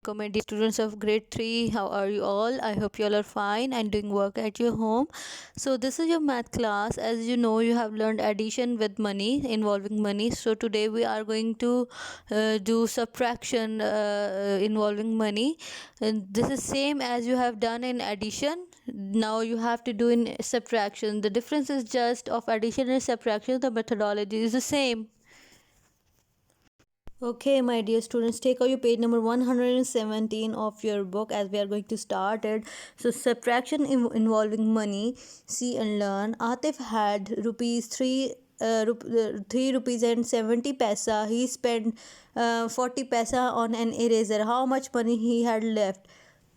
My dear students of grade 3, how are you all? I hope you all are fine and doing work at your home. So this is your math class. As you know, you have learned addition with money, involving money. So today we are going to do subtraction involving money, and this is same as you have done in addition. Now you have to do in subtraction. The difference is just of addition and subtraction. The methodology is the same. Okay, my dear students, take out your page number 117 of your book as we are going to start it. So, subtraction involving money. See and learn. Atif had rupees 3 rupees and 70 paisa. He spent 40 paisa on an eraser. How much money he had left?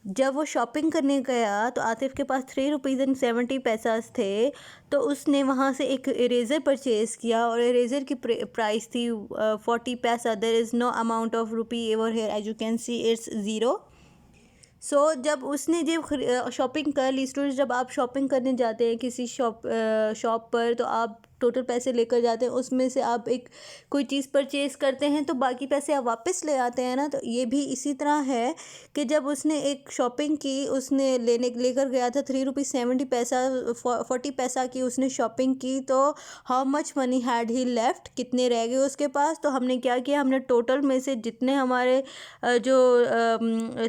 जब वो shopping करने गया तो आतिफ के पास 3 rupees and 70 पैसास थे, तो उसने वहाँ से एक इरेज़र परचेज़ किया और इरेज़र की प्राइस थी 40 पैसा. There is no amount of rupee ever here, as you can see it's zero. So जब उसने जब शॉपिंग कर ली, स्टूडेंट्स, जब आप शॉपिंग करने जाते हैं किसी शॉप पर, तो आप टोटल पैसे लेकर जाते हैं, उसमें से आप एक कोई चीज़ परचेज़ करते हैं तो बाकी पैसे आप वापस ले आते हैं ना. तो ये भी इसी तरह है कि जब उसने एक शॉपिंग की, उसने लेकर गया था 3 रुपीज़ 70 पैसा, 40 पैसा की उसने शॉपिंग की, तो how much money had he left, कितने रह गए उसके पास. तो हमने क्या किया, हमने टोटल में से जितने हमारे जो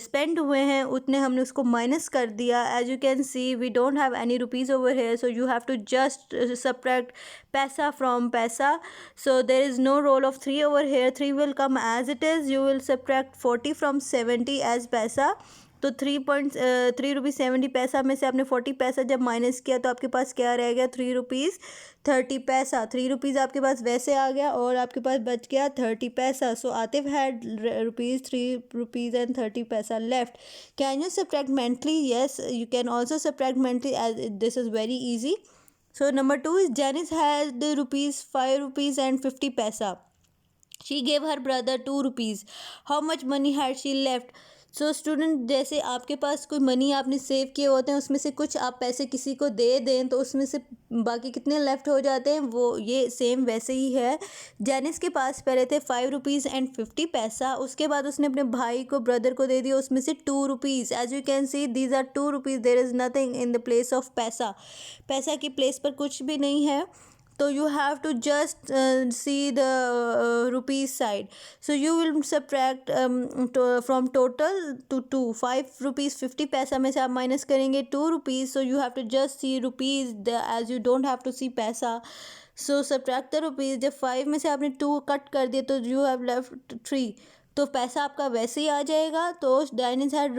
स्पेंड हुए हैं उतने हमने उसको माइनस कर दिया. As you can see we don't have any rupees over here, so you have to just subtract paisa from paisa. So there is no role of 3 over here. 3 will come as it is. You will subtract 40 from 70 as paisa. तो 3 rupees 70 पैसा में से आपने 40 पैसा जब minus किया तो आपके पास क्या रह गया, 3 रुपीज़ 30 पैसा. 3 रुपीज़ आपके पास वैसे आ गया और आपके पास बच गया 30 पैसा. So Atif had rupees 3 rupees and 30 paisa left. Can you subtract mentally? Yes, you can also subtract mentally, as this is very easy. So number 2 is Janice had the rupees 5 rupees and 50 paisa. She gave her brother 2 rupees. How much money had she left? So student, जैसे आपके पास कोई money आपने save किए होते हैं, उसमें से कुछ आप पैसे किसी को दे दें तो उसमें से बाकी कितने लेफ़्ट हो जाते हैं, वो ये सेम वैसे ही है. जैनिस के पास पहले थे 5 रुपीज़ एंड 50 पैसा. उसके बाद उसने अपने भाई को, ब्रदर को दे दिया उसमें से 2 rupees. As you can see these are 2 rupees. There is nothing in the place of paisa. पैसा की प्लेस पर कुछ भी नहीं है. तो you have to just see the rupees side. So you will subtract from total to 2. 5 rupees 50 पैसा में से आप माइनस करेंगे 2 rupees. So you have to just see rupees as you don't have to see पैसा. So subtract the rupees. जब 5 में से आपने 2 कट कर दिए तो you have left 3. तो पैसा आपका वैसे ही आ जाएगा. तो Dennis had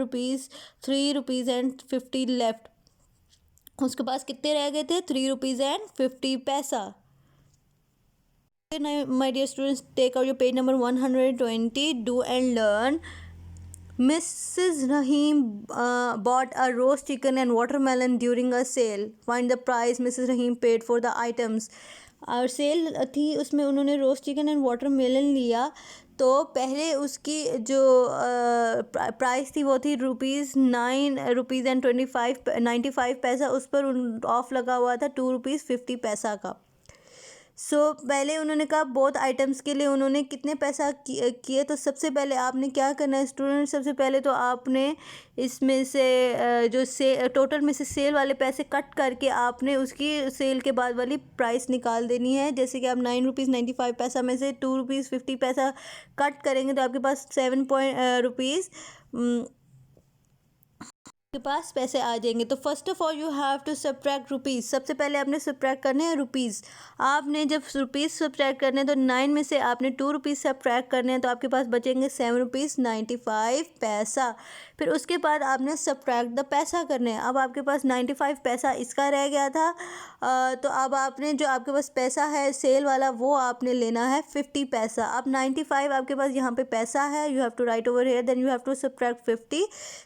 ₹3 and 50 लेफ्ट. उसके पास कितने रह गए थे, 3 रुपीज़ एंड 50 पैसा. My dear students, take out your page number 120. Do and learn. Mrs. Rahim bought a roast chicken and watermelon during a sale. Find the price Mrs. Rahim paid for the items. और cell थी, उसमें उन्होंने roast chicken and watermelon लिया. तो पहले उसकी जो price थी वो थी ₹9.95 उस पर ऑफ लगा हुआ था 2 रुपीज़ 50 पैसा का. सो पहले उन्होंने कहा बोथ आइटम्स के लिए उन्होंने कितने पैसा किए. तो सबसे पहले आपने क्या करना है स्टूडेंट, सबसे पहले तो आपने इसमें से जो टोटल में से सेल वाले पैसे कट करके आपने उसकी सेल के बाद वाली प्राइस निकाल देनी है. जैसे कि आप 9 रुपीज़ 95 पैसा में से 2 रुपीज़ 50 पैसा कट करेंगे तो आपके पास 7 रुपीज़ के पास पैसे आ जाएंगे. तो first of all you have to subtract rupees. सबसे पहले आपने सब्ट्रैक्ट करने हैं रुपीज़. आपने जब रुपीज़ सब्ट्रैक्ट करने हैं तो 9 में से आपने 2 रुपीज़ सब्ट्रैक्ट करने हैं तो आपके पास बचेंगे 7 रुपीज़ 95 पैसा. फिर उसके बाद आपने सब्ट्रैक्ट द पैसा करने हैं. अब आपके पास 95 पैसा इसका रह गया था. तो अब आपने जो आपके पास पैसा है सेल वाला वो आपने लेना है 50 पैसा. अब 95 आपके पास यहाँ पे पैसा है, you have to write over here, then you have to subtract 50.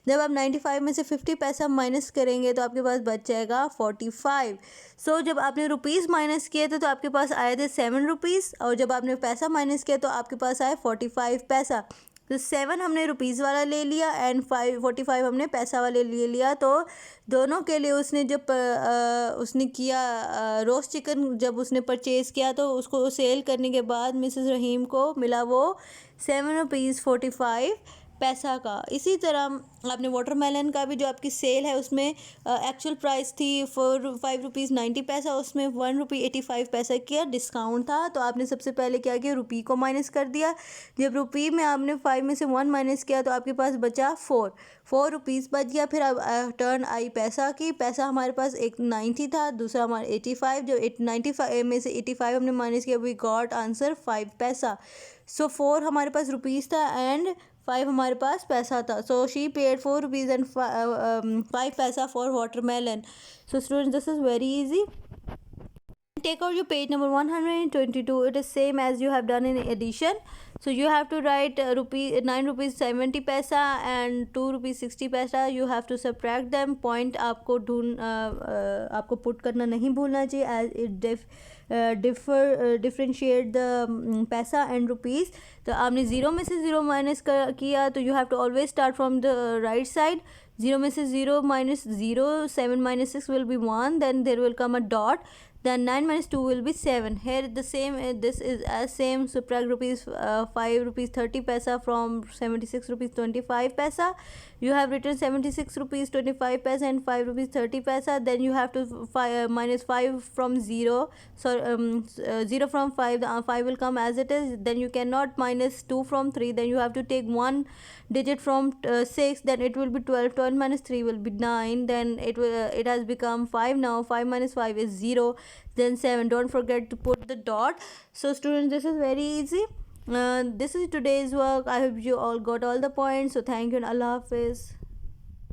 जब आप 95 में से 50 पैसा माइनस करेंगे तो आपके पास बच जाएगा 45. सो जब आपने रुपीज़ माइनस किए थे तो आपके पास आए थे 7 रुपीज़ और जब आपने पैसा माइनस किया तो आपके पास आए 45 पैसा. तो 7 हमने रुपीज़ वाला ले लिया एंड 45 हमने पैसा वाले ले लिया. तो दोनों के लिए उसने जब उसने किया रोस्ट चिकन जब उसने परचेज़ किया तो उसको सेल करने के बाद मिसेस रहीम को मिला वो 7 रुपीज़ 45 पैसा का। इसी तरह आपने वाटरमेलन का भी जो आपकी सेल है उसमें एक्चुअल प्राइस थी ₹5.90, उसमें ₹1.85 का डिस्काउंट था। तो आपने सबसे पहले क्या किया, रुपी को माइनस कर दिया। जब रुपी में आपने 5 में से 1 माइनस किया तो आपके पास बचा 4 रुपीज़ बच गया। फिर अब टर्न आई पैसा की। पैसा हमारे पास एक 90 था, दूसरा हमारा 85। जो 95 में से 85 हमने माइनस किया, वी गॉट आंसर 5 पैसा। सो 4 हमारे पास रुपीज़ था एंड 5 हमारे पास पैसा था। So she paid 4 rupees and 5 पैसा for watermelon. So students, this is very easy. Take out your page number 122. It is same as you have done in addition. So you have to write 9 rupees 70 paisa and 2 rupees 60 paisa. You have to subtract them. Point आपको आपको put करना नहीं भूलना चाहिए, as it differentiate the पैसा and rupees. तो आपने 0 में से 0 माइनस किया तो you have to always start from the right side. 0 में से 0 minus 0, 7 minus 6 will be 1, then there will come a dot, then 9 minus 2 will be 7. Here the same, this is as same. Subtract rupees 5 rupees 30 paisa from 76 rupees 25 paisa. You have written 76 rupees 25 paisa and 5 rupees 30 paisa. Then you have to minus 5 from 0. So 0 from 5, the 5 will come as it is. Then you cannot minus 2 from 3. Then you have to take one digit from 6. Then it will be 12. 12 minus 3 will be 9. Then it has become 5 now. 5 minus 5 is 0. Then 7. Don't forget to put the dot. So students, this is very easy. This is today's work. I hope you all got all the points. So thank you and Allah Hafiz.